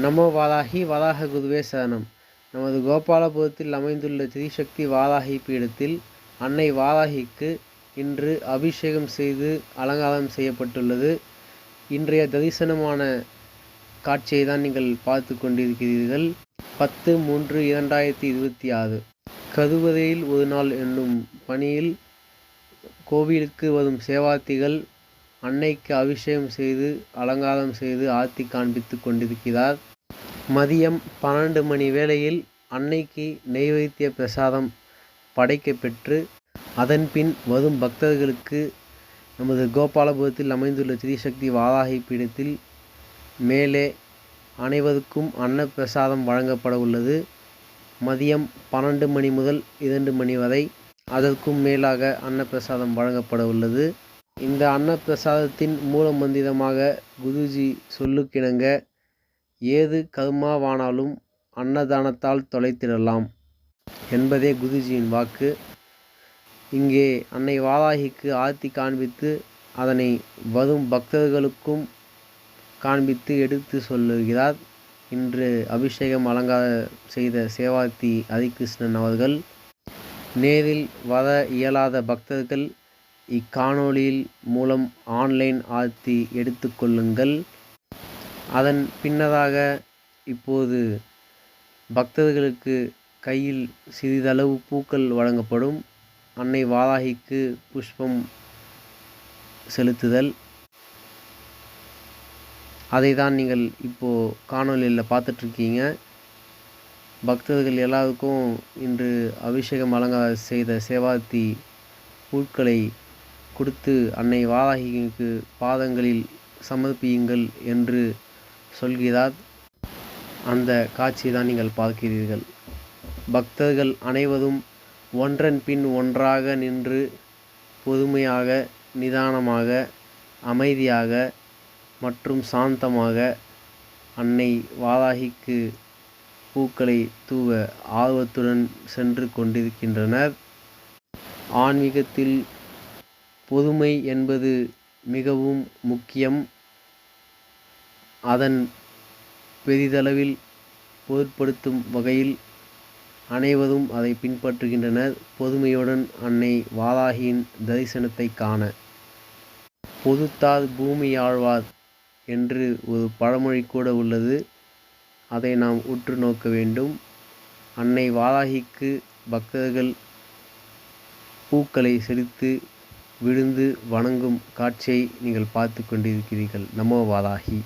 நமோ வாராகி வராக குருவே சரணம். நமது கோபாலபுரத்தில் அமைந்துள்ள திரிசக்தி வாராகி பீடத்தில் அன்னை வாராகிக்கு இன்று அபிஷேகம் செய்து அலங்காரம் செய்யப்பட்டுள்ளது. இன்றைய தரிசனமான காட்சியை தான் நீங்கள் பார்த்து கொண்டிருக்கிறீர்கள். 10/3/2026 கருவறையில் ஒரு நாள் என்னும் பணியில் கோவிலுக்கு வரும் சேவார்த்திகள் அன்னைக்கு அபிஷேகம் செய்து அலங்காரம் செய்து ஆர்த்தி காண்பித்து கொண்டிருக்கிறார். மதியம் 12 மணி வேளையில் அன்னைக்கு நெய்வேத்திய பிரசாதம் படைக்கப்பெற்று அதன்பின் வரும் பக்தர்களுக்கு நமது கோபாலபுரத்தில் அமைந்துள்ள திரிசக்தி வாராகி பீடத்தில் மேலே அனைவருக்கும் அன்னப்பிரசாதம் வழங்கப்பட உள்ளது. மதியம் 12 மணி முதல் 2 மணி வரை அதற்கும் மேலாக அன்னப்பிரசாதம் வழங்கப்பட உள்ளது. இந்த அன்னப்பிரசாதத்தின் மூல மந்திரமாக குருஜி சொல்லுக்கிணங்க ஏது கர்மாவானாலும் அன்னதானத்தால் தொலைத்திடலாம் என்பதே குருஜியின் வாக்கு. இங்கே அன்னை வாராகிக்கு ஆர்த்தி காண்பித்து அதனை வரும் பக்தர்களுக்கும் காண்பித்து எடுத்து சொல்லுகிறார். இன்று அபிஷேகம் அலங்காரம் செய்த சேவார்த்தி ஹரிகிருஷ்ணன் அவர்கள். நேரில் வர இயலாத பக்தர்கள் இக்காணொளியில் மூலம் ஆன்லைன் ஆர்த்தி எடுத்துக்கொள்ளுங்கள். அதன் பின்னதாக இப்போது பக்தர்களுக்கு கையில் சிறிதளவு பூக்கள் வழங்கப்படும். அன்னை வாராகிக்கு புஷ்பம் செலுத்துதல், அதை தான் நீங்கள் இப்போது காணொலியில் பார்த்துட்ருக்கீங்க. பக்தர்கள் எல்லாருக்கும் இன்று அபிஷேகம் அலங்காரம் செய்த சேவார்த்தி பூக்களை கொடுத்து அன்னை வாராகிக்கு பாதங்களில் சமர்ப்பியுங்கள் என்று சொல்கிறார். அந்த காட்சியை தான் நீங்கள் பார்க்கிறீர்கள். பக்தர்கள் அனைவரும் ஒன்றன் பின் ஒன்றாக நின்று பொறுமையாக, நிதானமாக, அமைதியாக மற்றும் சாந்தமாக அன்னை வாராகிக்கு பூக்களை தூவ ஆர்வத்துடன் சென்று கொண்டிருக்கின்றனர். ஆன்மீகத்தில் பொறுமை என்பது மிகவும் முக்கியம். அதன் பெரிதளவில் பொருட்படுத்தும் வகையில் அனைவரும் அதை பின்பற்றுகின்றனர். பொறுமையுடன் அன்னை வாராகியின் தரிசனத்தை காண பொறுத்தார் பூமி ஆழ்வார் என்று ஒரு பழமொழி கூட உள்ளது. அதை நாம் உற்று நோக்க வேண்டும். அன்னை வாராகிக்கு பக்தர்கள் பூக்களை செலுத்தி விழுந்து வணங்கும் காட்சியை நீங்கள் பார்த்து கொண்டிருக்கிறீர்கள். நமோ வாராகி.